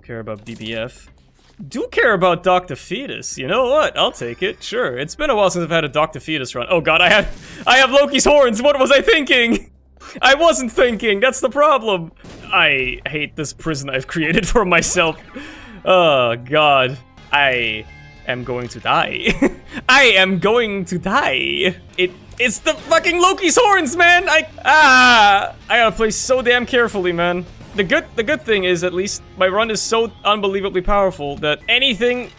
care about BBF. Do care about Dr. Fetus. You know what? I'll take it. Sure. It's been a while since I've had a Dr. Fetus run. Oh god, I have Loki's horns. What was I thinking? I wasn't thinking. That's the problem. I hate this prison I've created for myself. Oh god. I am going to die. I am going to die. It's the fucking Loki's horns, man. I gotta play so damn carefully, man. The good thing is, at least, my run is so unbelievably powerful that anything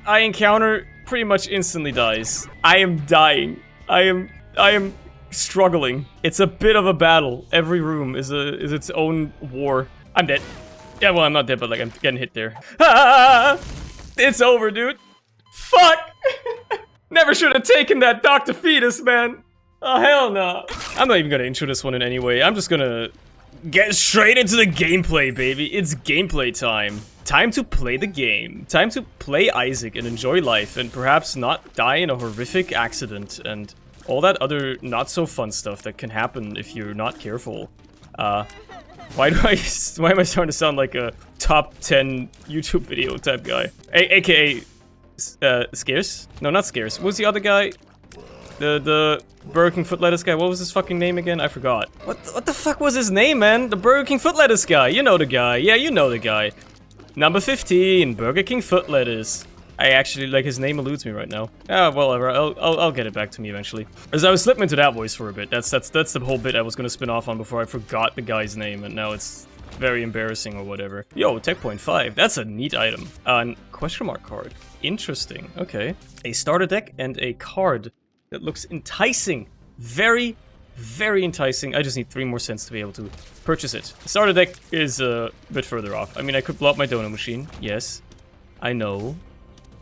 I encounter pretty much instantly dies. I am dying. I am struggling. It's a bit of a battle. Every room is its own war. I'm dead. Yeah, well, I'm not dead, but like I'm getting hit there. Ah! It's over, dude. Fuck! Never should have taken that Dr. Fetus, man. Oh, hell no. I'm not even gonna intro this one in any way. I'm just gonna get straight into the gameplay, baby. It's gameplay time. Time to play the game. Time to play Isaac and enjoy life and perhaps not die in a horrific accident and all that other not so fun stuff that can happen if you're not careful. Why am I starting to sound like a top 10 YouTube video type guy? AKA Scarce? No, not Scarce. What was the other guy? The Burger King foot lettuce guy. What was his fucking name again? I forgot. What the fuck was his name, man? The Burger King foot lettuce guy. You know the guy. Yeah, you know the guy. Number 15, Burger King foot lettuce. I actually, like, his name eludes me right now. Ah, whatever. I'll get it back to me eventually. As I was slipping into that voice for a bit. That's the whole bit I was gonna spin off on before I forgot the guy's name, and now it's very embarrassing or whatever. Yo, tech point 5. That's a neat item. Question mark card. Interesting. Okay. A starter deck and a card that looks enticing. Very, very enticing. I just need 3 more cents to be able to purchase it. The starter deck is a bit further off. I mean, I could blow up my donut machine. Yes. I know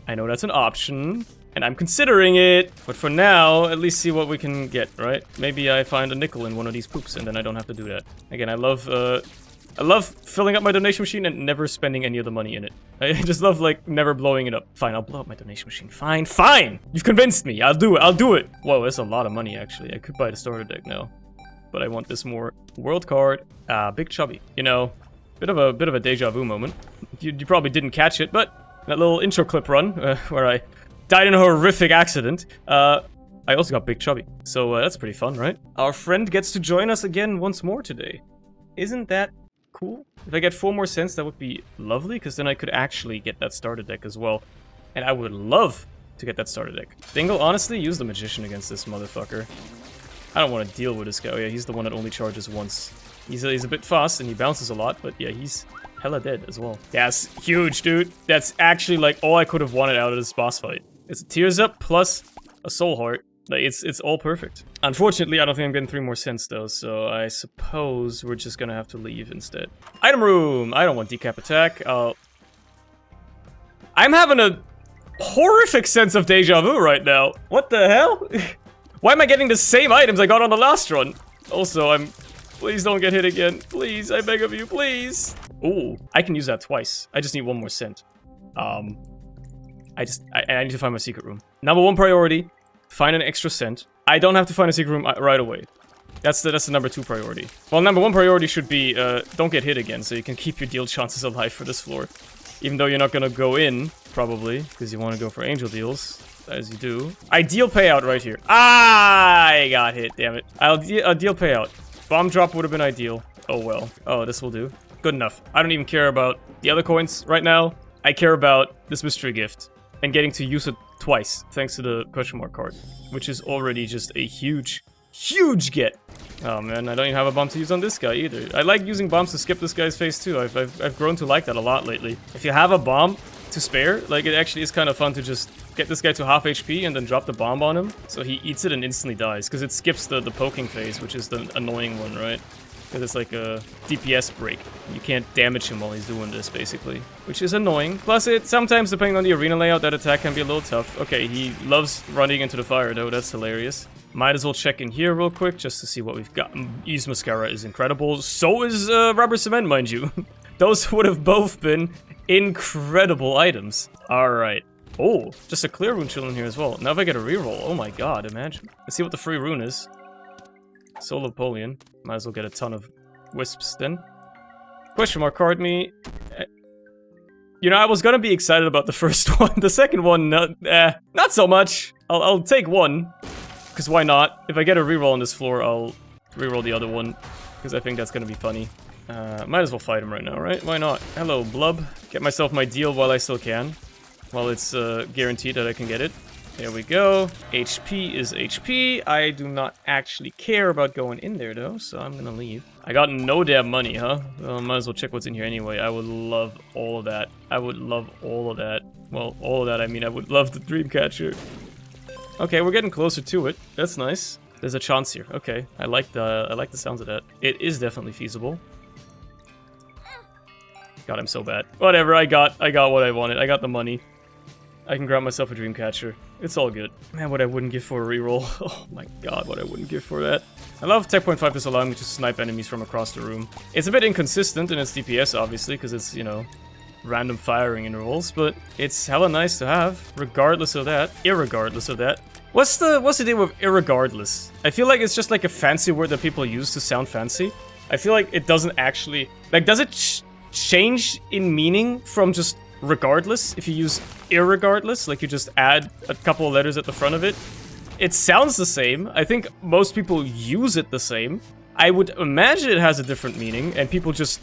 that's an option. And I'm considering it. But for now, at least see what we can get, right? Maybe I find a nickel in one of these poops and then I don't have to do that. Again, I love filling up my donation machine and never spending any of the money in it. I just love, like, never blowing it up. Fine, I'll blow up my donation machine. Fine, fine! You've convinced me. I'll do it. Whoa, that's a lot of money, actually. I could buy the starter deck now. But I want this more. World card. Big Chubby. You know, bit of a deja vu moment. You probably didn't catch it, but that little intro clip run, where I died in a horrific accident, I also got Big Chubby. So, that's pretty fun, right? Our friend gets to join us again once more today. Isn't that cool? If I get 4 more cents, that would be lovely, because then I could actually get that starter deck as well. And I would love to get that starter deck. Dingle, honestly, use the Magician against this motherfucker. I don't want to deal with this guy. Oh, yeah, he's the one that only charges once. He's a bit fast, and he bounces a lot, but yeah, he's hella dead as well. That's huge, dude. That's actually, like, all I could have wanted out of this boss fight. It's a Tears Up plus a Soul Heart. Like, it's all perfect. Unfortunately, I don't think I'm getting 3 more cents, though, so I suppose we're just gonna have to leave instead. Item room! I don't want decap attack. I'm having a horrific sense of deja vu right now. What the hell? Why am I getting the same items I got on the last run? Also, please don't get hit again. Please, I beg of you, please. Ooh, I can use that twice. I just need 1 more cent. I need to find my secret room. Number 1 priority. Find an extra cent. I don't have to find a secret room right away. That's the number 2 priority. Well, number 1 priority should be, don't get hit again, so you can keep your deal chances alive for this floor. Even though you're not gonna go in, probably, because you want to go for angel deals, as you do. Ideal payout right here. Ah, I got hit, damn it. Ideal payout. Bomb drop would have been ideal. Oh well. Oh, this will do. Good enough. I don't even care about the other coins right now. I care about this mystery gift. And getting to use it twice, thanks to the question mark card. Which is already just a huge, huge get. Oh man, I don't even have a bomb to use on this guy either. I like using bombs to skip this guy's face too. I've grown to like that a lot lately. If you have a bomb to spare, like, it actually is kind of fun to just get this guy to half HP and then drop the bomb on him. So he eats it and instantly dies, because it skips the poking phase, which is the annoying one, right? Because it's like a DPS break. You can't damage him while he's doing this, basically. Which is annoying. Plus, sometimes, depending on the arena layout, that attack can be a little tough. Okay, he loves running into the fire, though. That's hilarious. Might as well check in here real quick, just to see what we've got. Ease Mascara is incredible. So is Rubber Cement, mind you. Those would have both been incredible items. Alright. Oh, just a Clear Rune chilling here as well. Now if I get a reroll, oh my god, imagine. Let's see what the free rune is. Soul of Napoleon. Might as well get a ton of wisps then. Question mark card me. You know, I was gonna be excited about the first one. The second one, not so much. I'll take one, because why not? If I get a reroll on this floor, I'll reroll the other one, because I think that's gonna be funny. Might as well fight him right now, right? Why not? Hello, Blub. Get myself my deal while I still can. While it's guaranteed that I can get it. There we go. HP is HP. I do not actually care about going in there, though, so I'm gonna leave. I got no damn money, huh? Well, might as well check what's in here anyway. I would love all of that. I would love all of that. Well, all of that, I mean, I would love the Dreamcatcher. Okay, we're getting closer to it. That's nice. There's a chance here. Okay, I like the sounds of that. It is definitely feasible. God, I'm so bad. Whatever, I got what I wanted. I got the money. I can grab myself a Dreamcatcher. It's all good. Man, what I wouldn't give for a reroll. Oh my god, what I wouldn't give for that. I love Tech Point 5 just allowing me to snipe enemies from across the room. It's a bit inconsistent in its DPS, obviously, because it's, you know, random firing intervals, but it's hella nice to have, regardless of that, irregardless of that. What's the deal with irregardless? I feel like it's just like a fancy word that people use to sound fancy. I feel like it doesn't actually... Like, does it change in meaning from just regardless if you use irregardless? Like, you just add a couple of letters at the front of it? It sounds the same. I think most people use it the same. I would imagine it has a different meaning, and people just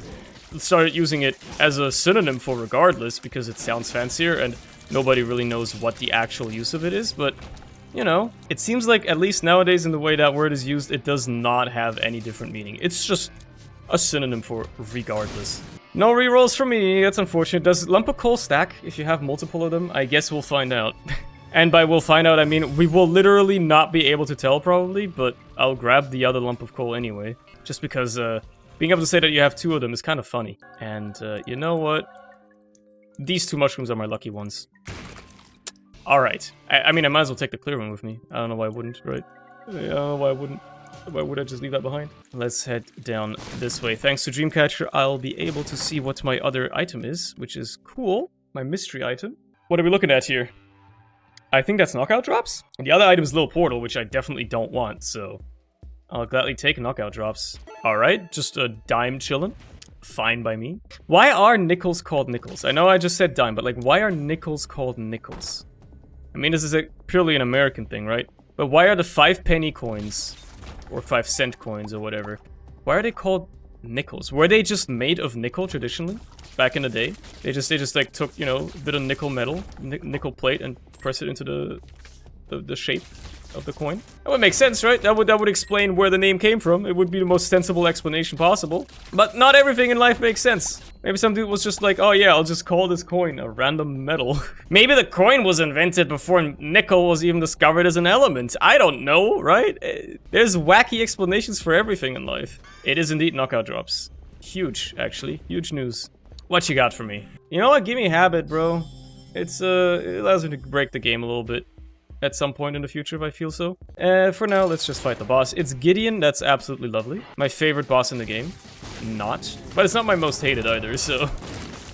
started using it as a synonym for regardless because it sounds fancier, and nobody really knows what the actual use of it is, but... You know, it seems like, at least nowadays in the way that word is used, it does not have any different meaning. It's just a synonym for regardless. No rerolls for me, that's unfortunate. Does lump of coal stack if you have multiple of them? I guess we'll find out. And by we'll find out, I mean we will literally not be able to tell probably, but I'll grab the other lump of coal anyway. Just because being able to say that you have two of them is kind of funny. And you know what? These two mushrooms are my lucky ones. Alright. I mean, I might as well take the Clear Rune with me. I don't know why I wouldn't, right? I don't know why I wouldn't. Why would I just leave that behind? Let's head down this way. Thanks to Dreamcatcher, I'll be able to see what my other item is, which is cool. My mystery item. What are we looking at here? I think that's knockout drops? And the other item is Little Portal, which I definitely don't want, so... I'll gladly take knockout drops. Alright, just a dime chillin'. Fine by me. Why are nickels called nickels? I know I just said dime, but like, why are nickels called nickels? I mean, this is purely an American thing, right? But why are the 5-penny coins, or 5-cent coins, or whatever, why are they called nickels? Were they just made of nickel traditionally, back in the day? They just like took, you know, a bit of nickel metal, nickel plate, and press it into the shape of the coin. That would make sense, right? That would explain where the name came from. It would be the most sensible explanation possible. But not everything in life makes sense. Maybe some dude was just like, oh yeah, I'll just call this coin a random metal. Maybe the coin was invented before nickel was even discovered as an element. I don't know, right? There's wacky explanations for everything in life. It is indeed knockout drops. Huge, actually. Huge news. What you got for me? You know what? Give me a habit, bro. It allows me to break the game a little bit. At some point in the future, if I feel so. For now, let's just fight the boss. It's Gideon, that's absolutely lovely. My favorite boss in the game. Not. But it's not my most hated either, so...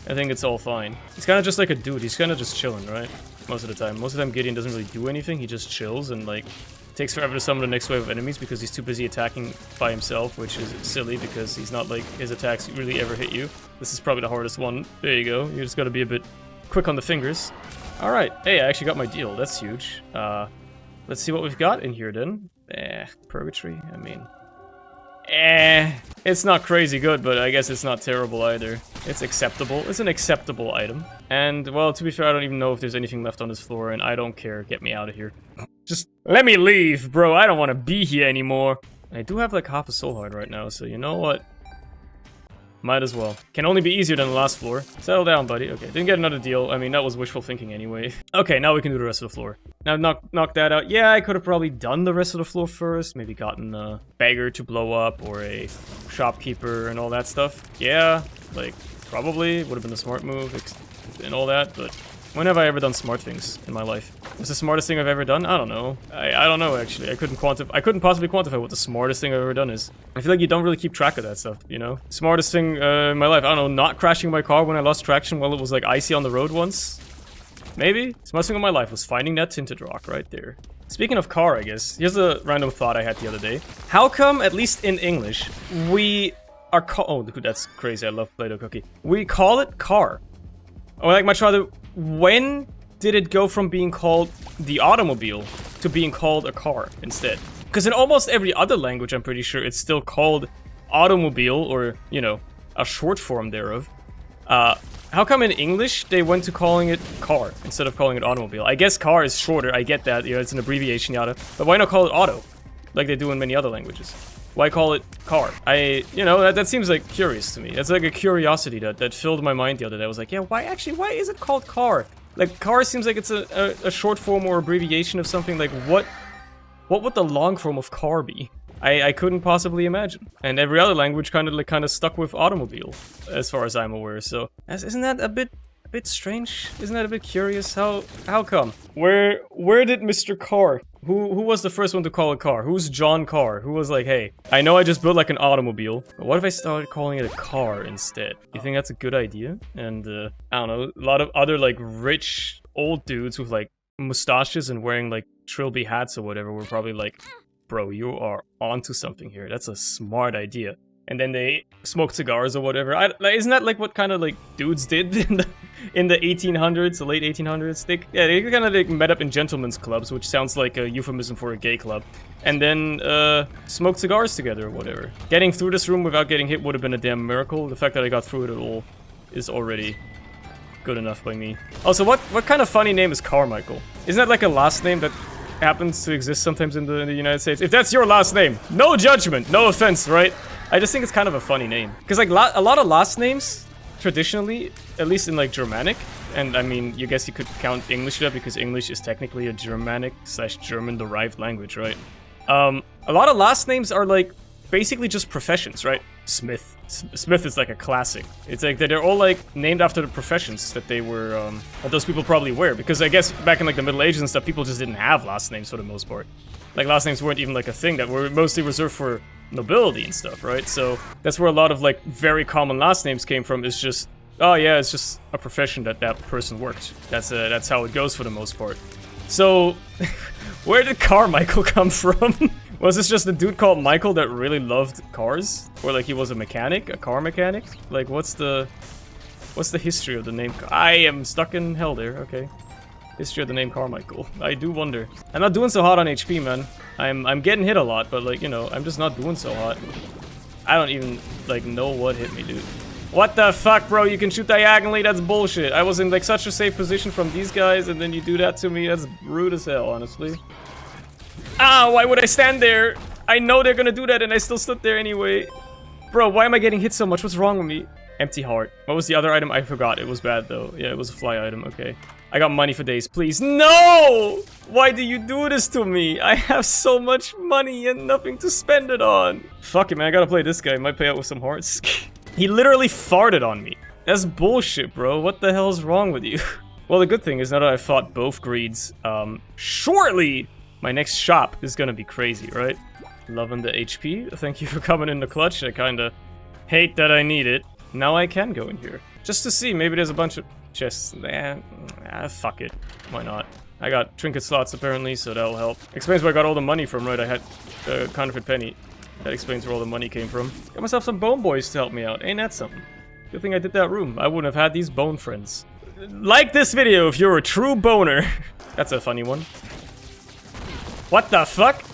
I think it's all fine. He's kind of just like a dude, he's kind of just chilling, right? Most of the time. Most of the time, Gideon doesn't really do anything, he just chills and, like... takes forever to summon the next wave of enemies because he's too busy attacking by himself, which is silly because he's not, like, his attacks really ever hit you. This is probably the hardest one. There you go. You just gotta be a bit quick on the fingers. Alright, hey, I actually got my deal, that's huge. Let's see what we've got in here then. Purgatory, I mean... it's not crazy good, but I guess it's not terrible either. It's acceptable, it's an acceptable item. And, well, to be fair, I don't even know if there's anything left on this floor, and I don't care, get me out of here. Just, let me leave, bro, I don't want to be here anymore. I do have like half a soul heart right now, so you know what? Might as well. Can only be easier than the last floor. Settle down, buddy. Okay, didn't get another deal. I mean, that was wishful thinking anyway. Okay, now we can do the rest of the floor. Now, knock that out. Yeah, I could have probably done the rest of the floor first. Maybe gotten a beggar to blow up or a shopkeeper and all that stuff. Yeah, like, probably. Would have been the smart move and all that, but... when have I ever done smart things in my life? What's the smartest thing I've ever done? I don't know. I don't know, actually. I couldn't possibly quantify what the smartest thing I've ever done is. I feel like you don't really keep track of that stuff, you know? Smartest thing in my life. I don't know, not crashing my car when I lost traction while it was, like, icy on the road once? Maybe? Smartest thing in my life was finding that tinted rock right there. Speaking of car, I guess, here's a random thought I had the other day. How come, at least in English, we are oh, dude, that's crazy. I love Playdough Cookie. We call it car. Or like much rather, when did it go from being called the automobile to being called a car instead? Because in almost every other language, I'm pretty sure it's still called automobile, or, you know, a short form thereof. How come in English they went to calling it car instead of calling it automobile? I guess car is shorter, I get that, you know, it's an abbreviation, yada. But why not call it auto? Like they do in many other languages. Why call it car? You know, that seems like curious to me. That's like a curiosity that filled my mind the other day. I was like, yeah, why is it called car? Like, car seems like it's a short form or abbreviation of something. Like, what would the long form of car be? I couldn't possibly imagine. And every other language kind of stuck with automobile, as far as I'm aware. So, isn't that a bit strange? Isn't that a bit curious? How come? Where did Mr. Carr? Who was the first one to call it car? Who's John Carr? Who was like, hey, I know I just built like an automobile, but what if I started calling it a car instead? You think that's a good idea? And I don't know, a lot of other like rich old dudes with like mustaches and wearing like trilby hats or whatever were probably like, bro, you are onto something here. That's a smart idea. And then they smoked cigars or whatever. Isn't that like what kind of like dudes did in the 1800s, the late 1800s? They kind of like met up in gentlemen's clubs, which sounds like a euphemism for a gay club, and then smoked cigars together or whatever. Getting through this room without getting hit would have been a damn miracle. The fact that I got through it at all is already good enough by me. Also, what kind of funny name is Carmichael? Isn't that like a last name that happens to exist sometimes in the United States? If that's your last name, no judgment, no offense, right? I just think it's kind of a funny name. Because like a lot of last names, traditionally, at least in like Germanic, and I mean, you guess you could count English to that because English is technically a Germanic/German-derived language, right? A lot of last names are like basically just professions, right? Smith. Smith is like a classic. It's like they're all like named after the professions that they were, that those people probably were. Because I guess back in like the Middle Ages and stuff, people just didn't have last names for the most part. Like last names weren't even like a thing, that were mostly reserved for nobility and stuff, right? So that's where a lot of like very common last names came from. Is just, oh yeah, it's just a profession that person worked. That's how it goes for the most part. So where did Carmichael come from? Was this just a dude called Michael that really loved cars? Or like he was a mechanic, a car mechanic? Like what's the history of the name? I am stuck in hell there, okay. History of the name Carmichael. I do wonder. I'm not doing so hot on HP, man. I'm getting hit a lot, but like, you know, I'm just not doing so hot. I don't even like know what hit me, dude. What the fuck, bro? You can shoot diagonally? That's bullshit. I was in like such a safe position from these guys, and then you do that to me? That's rude as hell, honestly. Ah, why would I stand there? I know they're gonna do that, and I still stood there anyway. Bro, why am I getting hit so much? What's wrong with me? Empty heart. What was the other item? I forgot. It was bad, though. Yeah, it was a fly item. Okay. I got money for days. Please. No! Why do you do this to me? I have so much money and nothing to spend it on. Fuck it, man. I gotta play this guy. Might pay out with some hearts. He literally farted on me. That's bullshit, bro. What the hell is wrong with you? Well, the good thing is now that I've fought both greeds, shortly, my next shop is gonna be crazy, right? Loving the HP. Thank you for coming in the clutch. I kinda hate that I need it. Now I can go in here. Just to see, maybe there's a bunch of chests. Fuck it. Why not? I got trinket slots apparently, so that'll help. Explains where I got all the money from, right? I had a counterfeit penny. That explains where all the money came from. Got myself some bone boys to help me out. Ain't that something? Good thing I did that room. I wouldn't have had these bone friends. Like this video if you're a true boner. That's a funny one. What the fuck?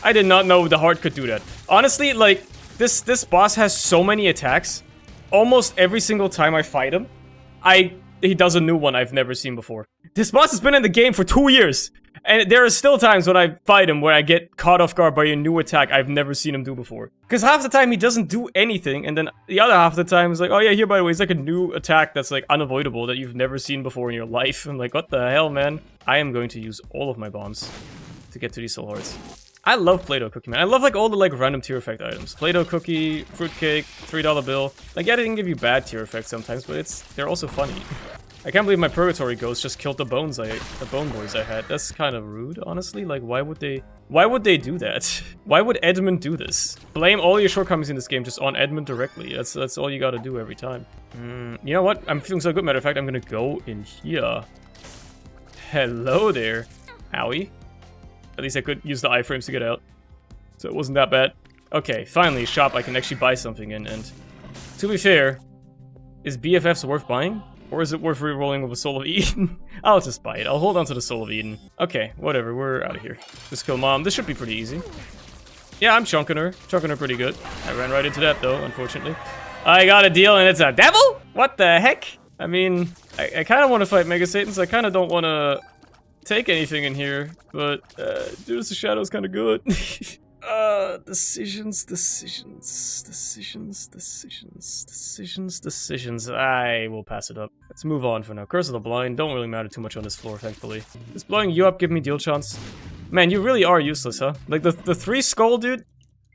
I did not know the heart could do that. Honestly, like, this boss has so many attacks. Almost every single time I fight him, he does a new one I've never seen before. This boss has been in the game for 2 years. And there are still times when I fight him where I get caught off guard by a new attack I've never seen him do before. Because half the time he doesn't do anything, and then the other half of the time is like, oh yeah, here by the way, it's like a new attack that's like unavoidable that you've never seen before in your life. I'm like, what the hell, man? I am going to use all of my bombs to get to these soul hearts. I love Playdough Cookie, man. I love like all the like random tier effect items. Playdough Cookie, fruitcake, $3 bill. Like yeah, they can give you bad tier effects sometimes, but they're also funny. I can't believe my purgatory ghost just killed the bone boys I had. That's kind of rude, honestly. Like why would they do that? Why would Edmund do this? Blame all your shortcomings in this game just on Edmund directly. That's all you gotta do every time. You know what? I'm feeling so good, matter of fact, I'm gonna go in here. Hello there. Owie. At least I could use the iframes to get out. So it wasn't that bad. Okay, finally a shop I can actually buy something in, and to be fair, is BFFs worth buying? Or is it worth re-rolling with a Soul of Eden? I'll just buy it. I'll hold on to the Soul of Eden. Okay, whatever. We're out of here. Just kill Mom. This should be pretty easy. Yeah, I'm chunking her. Chunking her pretty good. I ran right into that, though, unfortunately. I got a deal, and it's a devil? What the heck? I mean, I kind of want to fight Mega Satans. I kind of don't want to take anything in here. But, Judas the Shadow's kind of good. Decisions. I will pass it up. Let's move on for now. Curse of the Blind. Don't really matter too much on this floor, thankfully. Is blowing you up give me deal chance? Man, you really are useless, huh? Like, the 3 skull dude,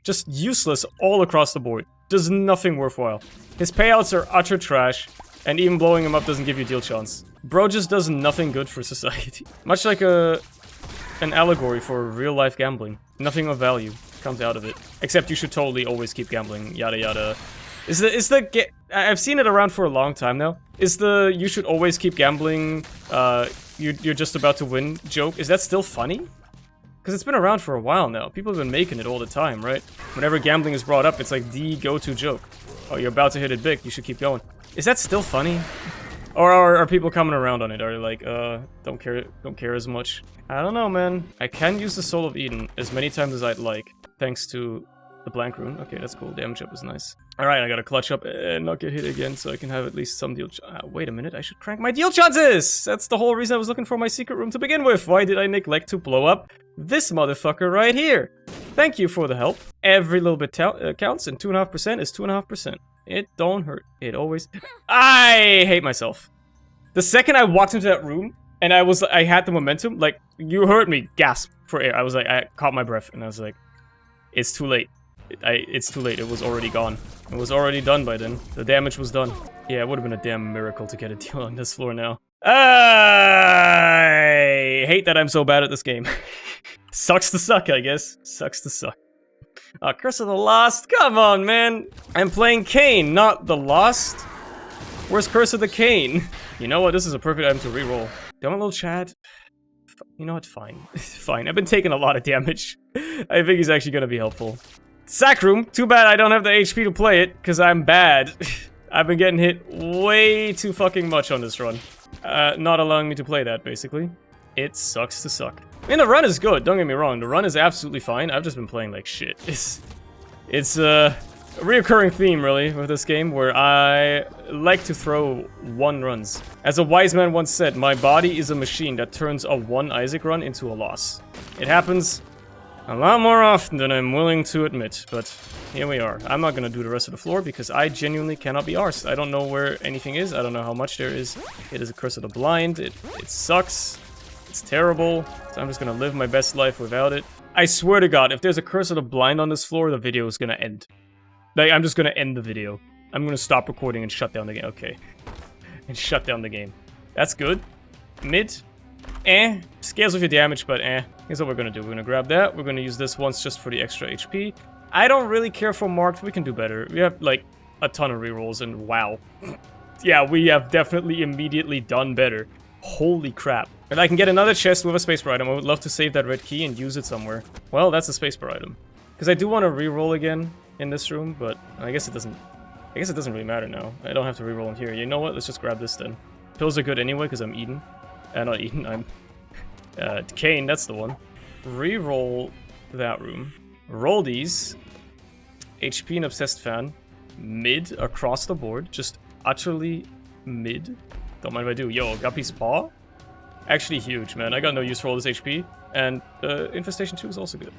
just useless all across the board. Does nothing worthwhile. His payouts are utter trash, and even blowing him up doesn't give you deal chance. Bro just does nothing good for society. Much like an allegory for real-life gambling. Nothing of value comes out of it. Except you should totally always keep gambling, yada yada. I've seen it around for a long time now. Is the you should always keep gambling, you're just about to win joke, is that still funny? Because it's been around for a while now. People have been making it all the time, right? Whenever gambling is brought up, it's like the go-to joke. Oh, you're about to hit it big, you should keep going. Is that still funny? Or are people coming around on it? Are they like, don't care as much? I don't know, man. I can use the Soul of Eden as many times as I'd like, thanks to the blank rune. Okay, that's cool. Damage up is nice. Alright, I gotta clutch up and not get hit again so I can have at least some deal wait a minute, I should crank my deal chances! That's the whole reason I was looking for my secret room to begin with. Why did I neglect to blow up this motherfucker right here? Thank you for the help. Every little bit counts, and 2.5% is 2.5%. It don't hurt. It always... I hate myself. The second I walked into that room, and I had the momentum, like, you heard me gasp for air. I caught my breath, and I was like, it's too late. It's too late. It was already gone. It was already done by then. The damage was done. Yeah, it would have been a damn miracle to get a deal on this floor now. I hate that I'm so bad at this game. Sucks to suck, I guess. Sucks to suck. Curse of the Lost? Come on, man. I'm playing Cain, not the Lost. Where's Curse of the Cain? You know what? This is a perfect item to reroll. Do I want a little Chad? You know what? Fine. Fine. I've been taking a lot of damage. I think he's actually gonna be helpful. Sack room. Too bad I don't have the HP to play it, because I'm bad. I've been getting hit way too fucking much on this run. Not allowing me to play that, basically. It sucks to suck. I mean, the run is good, don't get me wrong. The run is absolutely fine. I've just been playing like shit. It's a reoccurring theme, really, with this game, where I like to throw 1 runs. As a wise man once said, my body is a machine that turns a 1 Isaac run into a loss. It happens a lot more often than I'm willing to admit, but here we are. I'm not gonna do the rest of the floor because I genuinely cannot be arsed. I don't know where anything is. I don't know how much there is. It is a Curse of the Blind. It sucks. It's terrible. So I'm just gonna live my best life without it. I swear to God, if there's a Curse of the Blind on this floor, the video is gonna end. Like, I'm just gonna end the video. I'm gonna stop recording and shut down the game. Okay. And shut down the game. That's good. Mid. Scales with your damage, but here's what we're gonna do. We're gonna grab that. We're gonna use this once just for the extra HP. I don't really care for marked. We can do better. We have, like, a ton of rerolls, and wow. Yeah, we have definitely immediately done better. Holy crap. If I can get another chest with a spacebar item, I would love to save that red key and use it somewhere. Well, that's a spacebar item. Because I do want to reroll again in this room, but I guess it doesn't really matter now. I don't have to reroll in here. You know what? Let's just grab this then. Pills are good anyway, because I'm Eden. Not Eden, I'm... Cain, that's the one. Reroll that room. Roll these. HP and Obsessed Fan. Mid across the board. Just utterly mid. Don't mind if I do. Yo, Guppy's Paw? Actually huge, man. I got no use for all this HP. And Infestation 2 is also good.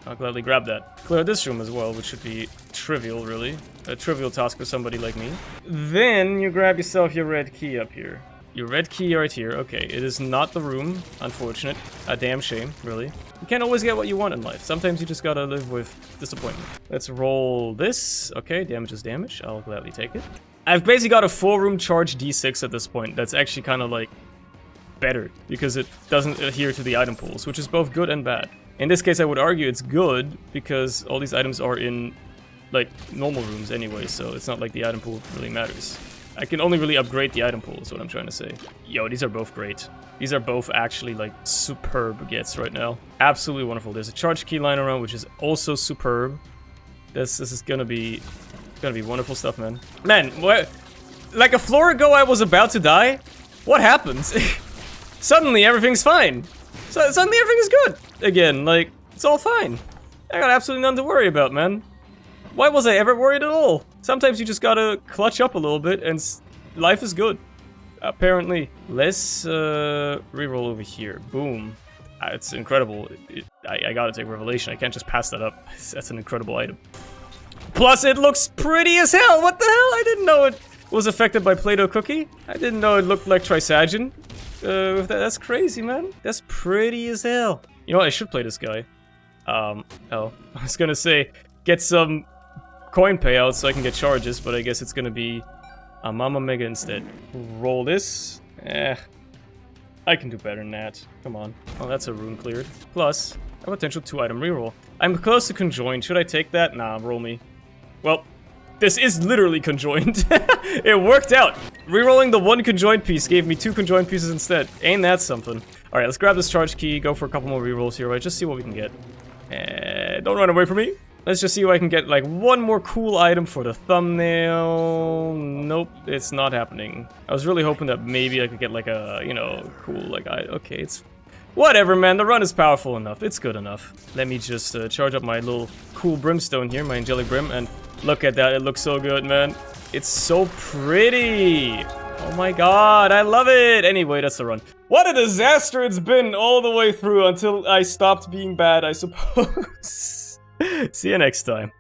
I'll gladly grab that. Clear this room as well, which should be trivial, really. A trivial task for somebody like me. Then you grab yourself your red key up here. Your red key right here. Okay, it is not the room. Unfortunate. A damn shame, really. You can't always get what you want in life. Sometimes you just gotta live with disappointment. Let's roll this. Okay, damage is damage. I'll gladly take it. I've basically got a full room charge D6 at this point. That's actually kind of like better because it doesn't adhere to the item pools, which is both good and bad. In this case, I would argue it's good because all these items are in like normal rooms anyway, so it's not like the item pool really matters. I can only really upgrade the item pool is what I'm trying to say. Yo, these are both great. These are both actually like superb gets right now. Absolutely wonderful. There's a charge key lying around, which is also superb. This is gonna be wonderful stuff, man. Man, Like a floor ago I was about to die? What happened? Suddenly everything's fine. Suddenly everything's good. Again, like, it's all fine. I got absolutely nothing to worry about, man. Why was I ever worried at all? Sometimes you just gotta clutch up a little bit and life is good. Apparently. Let's reroll over here. Boom. It's incredible. I gotta take Revelation. I can't just pass that up. That's an incredible item. Plus, it looks pretty as hell. What the hell? I didn't know it was affected by Playdough Cookie. I didn't know it looked like Trisagion. That's crazy, man. That's pretty as hell. You know what? I should play this guy. Oh. I was gonna say, get some coin payouts so I can get charges, but I guess it's gonna be a Mama Mega instead. Roll this. I can do better than that. Come on. Oh, that's a rune cleared. Plus, a potential 2-item reroll. I'm close to conjoined. Should I take that? Nah, roll me. Well, this is literally conjoined. It worked out. Rerolling the 1 conjoined piece gave me 2 conjoined pieces instead. Ain't that something? Alright, let's grab this charge key, go for a couple more rerolls here, right? Just see what we can get. Don't run away from me. Let's just see if I can get, like, one more cool item for the thumbnail. Nope, it's not happening. I was really hoping that maybe I could get, like, a, you know, cool, like, okay, it's... Whatever, man, the run is powerful enough. It's good enough. Let me just charge up my little cool brimstone here, my angelic brim, and look at that. It looks so good, man. It's so pretty. Oh my god, I love it. Anyway, that's the run. What a disaster it's been all the way through until I stopped being bad, I suppose. See you next time.